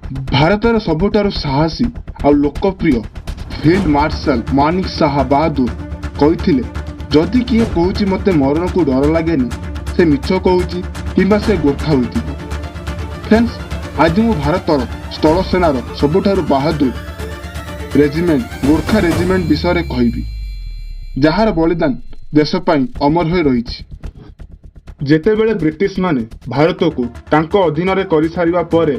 ଭାରତର ସବୁଠାରୁ ସାହସୀ ଆଉ ଲୋକପ୍ରିୟ ଫିଲ୍ଡ ମାର୍ଶାଲ ମାନିକ ଶାହା ବାହାଦୁର କହିଥିଲେ, ଯଦି କିଏ କହୁଛି ମୋତେ ମରଣକୁ ଡର ଲାଗେନି, ସେ ମିଛ କହୁଛି କିମ୍ବା ସେ ଗୋର୍ଖା ହୋଇଥିବ। ଫ୍ରେଣ୍ଡସ୍, ଆଜି ମୁଁ ଭାରତର ସ୍ଥଳ ସେନାର ସବୁଠାରୁ ବାହାଦୁର ରେଜିମେଣ୍ଟ ଗୋର୍ଖା ରେଜିମେଣ୍ଟ ବିଷୟରେ କହିବି, ଯାହାର ବଳିଦାନ ଦେଶ ପାଇଁ ଅମର ହୋଇ ରହିଛି। ଯେତେବେଳେ ବ୍ରିଟିଶମାନେ ଭାରତକୁ ତାଙ୍କ ଅଧୀନରେ କରିସାରିବା ପରେ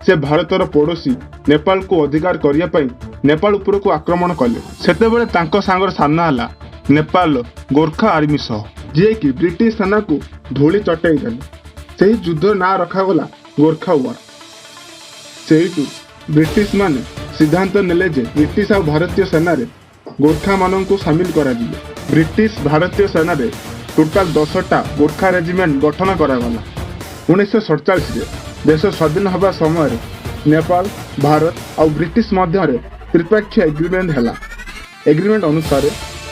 ସେ ଭାରତର ପଡ଼ୋଶୀ ନେପାଳକୁ ଅଧିକାର କରିବା ପାଇଁ ନେପାଳ ଉପରକୁ ଆକ୍ରମଣ କଲେ, ସେତେବେଳେ ତାଙ୍କ ସାଙ୍ଗର ସାମ୍ନା ହେଲା ନେପାଳର ଗୋର୍ଖା ଆର୍ମି ସହ, ଯିଏକି ବ୍ରିଟିଶ ସେନାକୁ ଧୂଳି ଚଟାଇ ଦେଲେ। ସେହି ଯୁଦ୍ଧର ନାଁ ରଖାଗଲା ଗୋର୍ଖା ୱାର। ସେଇଠୁ ବ୍ରିଟିଶମାନେ ସିଦ୍ଧାନ୍ତ ନେଲେ ଯେ ବ୍ରିଟିଶ ଆଉ ଭାରତୀୟ ସେନାରେ ଗୋର୍ଖାମାନଙ୍କୁ ସାମିଲ କରାଯିବ। ବ୍ରିଟିଶ ଭାରତୀୟ ସେନାରେ ଟୋଟାଲ 10ଟା ଗୋର୍ଖା ରେଜିମେଣ୍ଟ ଗଠନ କରାଗଲା। 1947ରେ ଦେଶ ସ୍ୱାଧୀନ ହେବା ସମୟରେ ନେପାଳ, ଭାରତ ଆଉ ବ୍ରିଟିଶ ମଧ୍ୟରେ ତ୍ରିପାକ୍ଷିକ ଏଗ୍ରିମେଣ୍ଟ ହେଲା। ଏଗ୍ରିମେଣ୍ଟ ଅନୁସାରେ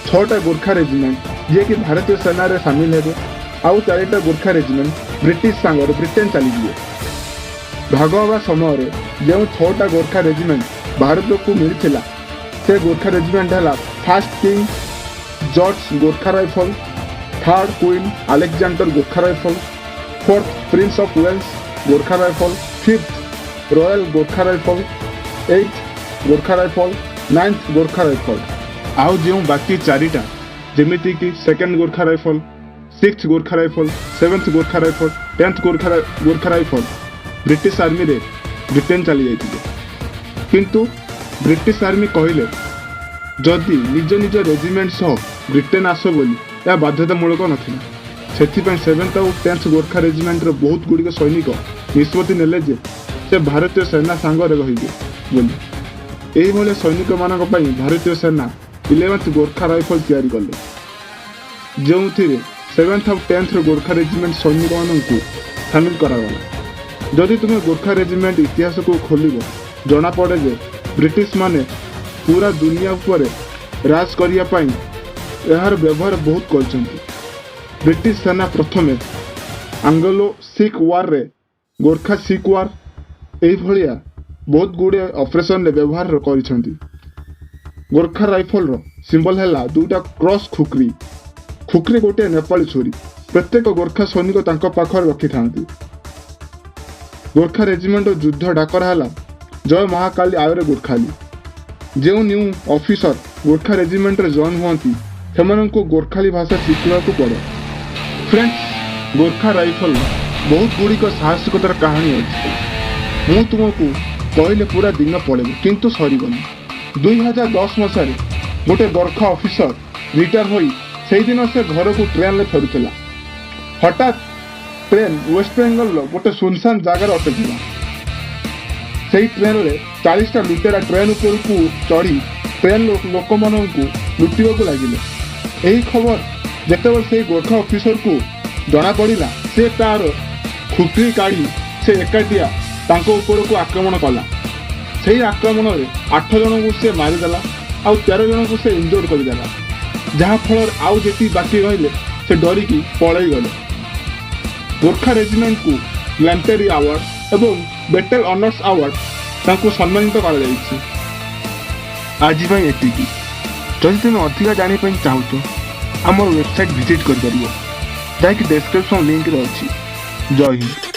6ଟା ଗୋର୍ଖା ରେଜିମେଣ୍ଟ ଯିଏକି ଭାରତୀୟ ସେନାରେ ସାମିଲ ହେବେ, ଆଉ 4ଟା ଗୋର୍ଖା ରେଜିମେଣ୍ଟ ବ୍ରିଟିଶ ସାଙ୍ଗରେ ବ୍ରିଟେନ ଚାଲିଯିବେ। ଭାଗ ହେବା ସମୟରେ ଯେଉଁ 6ଟା ଗୋର୍ଖା ରେଜିମେଣ୍ଟ ଭାରତକୁ ମିଳିଥିଲା, ସେ ଗୋର୍ଖା ରେଜିମେଣ୍ଟ ହେଲା first King George Gorkha rifle, third queen Alexandra Gorkha rifle, fourth prince of Wales Gorkha rifle, fifth royal Gorkha rifle, eighth Gorkha rifle, ninth Gorkha rifle. आउ जो बाकी 4टा जेमिति कि second Gorkha rifle, sixth Gorkha rifle, seventh Gorkha rifle, 10th Gorkha rifle British army रे Britain चली जाइथिले। किंतु ब्रिटिश आर्मी कहले जदि निज निज रेजिमेंट सह ब्रिटेन आस बोली या बाध्यतामूलक नथिला। ସେଥିପାଇଁ 7th ଆଉ 10th ଗୋର୍ଖା ରେଜିମେଣ୍ଟର ବହୁତ ଗୁଡ଼ିକ ସୈନିକ ନିଷ୍ପତ୍ତି ନେଲେ ଯେ ସେ ଭାରତୀୟ ସେନା ସାଙ୍ଗରେ ରହିବେ ବୋଲି। ଏହିଭଳି ସୈନିକମାନଙ୍କ ପାଇଁ ଭାରତୀୟ ସେନା 11th ଗୋର୍ଖା ରାଇଫଲ ତିଆରି କଲେ, ଯେଉଁଥିରେ 7th ଆଉ 10th ଗୋର୍ଖା ରେଜିମେଣ୍ଟ ସୈନିକମାନଙ୍କୁ ସାମିଲ କରାଗଲା। ଯଦି ତୁମେ ଗୋର୍ଖା ରେଜିମେଣ୍ଟ ଇତିହାସକୁ ଖୋଲିବ, ଜଣାପଡ଼େ ଯେ ବ୍ରିଟିଶମାନେ ପୁରା ଦୁନିଆ ଉପରେ ରାଜ କରିବା ପାଇଁ ଏହାର ବ୍ୟବହାର ବହୁତ କରିଛନ୍ତି। ब्रिटिश सेना प्रथमे आंग्लो सिख वार रे गोरखा सिख वार एभलिया बहुत गुड़े ऑपरेशन रे व्यवहार करिसेंती। गोरखा राइफल रो सिंबल हैला दुटा क्रॉस खुकरी। खुकरी गोटे नेपाली छुरी प्रत्येक गोरखा सैनिक तांको पाखर रखि थांती। गोरखा रेजिमेंट युद्ध डाकर हैला जय महाकाली आयरे गोरखाली। जो न्यू ऑफिसर गोरखा रेजिमेंट रे जॉइन हुआंती सेमानंको गोरखाली भाषा शिखिबाकू पड़े। फ्रेंड्स, गोरखा राइफल बहुत गुड़िक साहसिकतार कहानी अच्छी। मु तुमको कहले पूरा दिन पड़े किंतु सरीबनी। 2010 मसीह गोटे गोरखा ऑफिसर रिटायर होई से दिन से घर को ट्रेन में फेरुला। हठात ट्रेन वेस्ट बेंगल गोटे सुनसान जगार अटकिला। से ट्रेन में 40टा लुटेरा ट्रेन ऊपर को चढ़ी ट्रेन लोक मानू लुटिबा लगिले। यही खबर जेतेबेले से गोरखा ऑफिसर को जना पड़ा, से तार खुकरी काढ़ी से एकाटिया तांको ऊपर को आक्रमण कला। से आक्रमण में 8 जन को से मारिदेला आउ 13 जन को से इंजोर्ड करदेला, जहाँफल आउ जी बाकी रहिले से डरिकी पलई गले। गोरखा रेजिमेंट को ग्लैंटेरी अवार्ड एवं बैटल ऑनर्स अवार्ड तांको सम्मानित करा जायछि। आज एतिकी। जदि तुम अधिका जानापी चाहूच आम वेबसाइट विजिट कर, जहाँकि डिस्क्रिप्शन लिंक अच्छी। जय हिंद।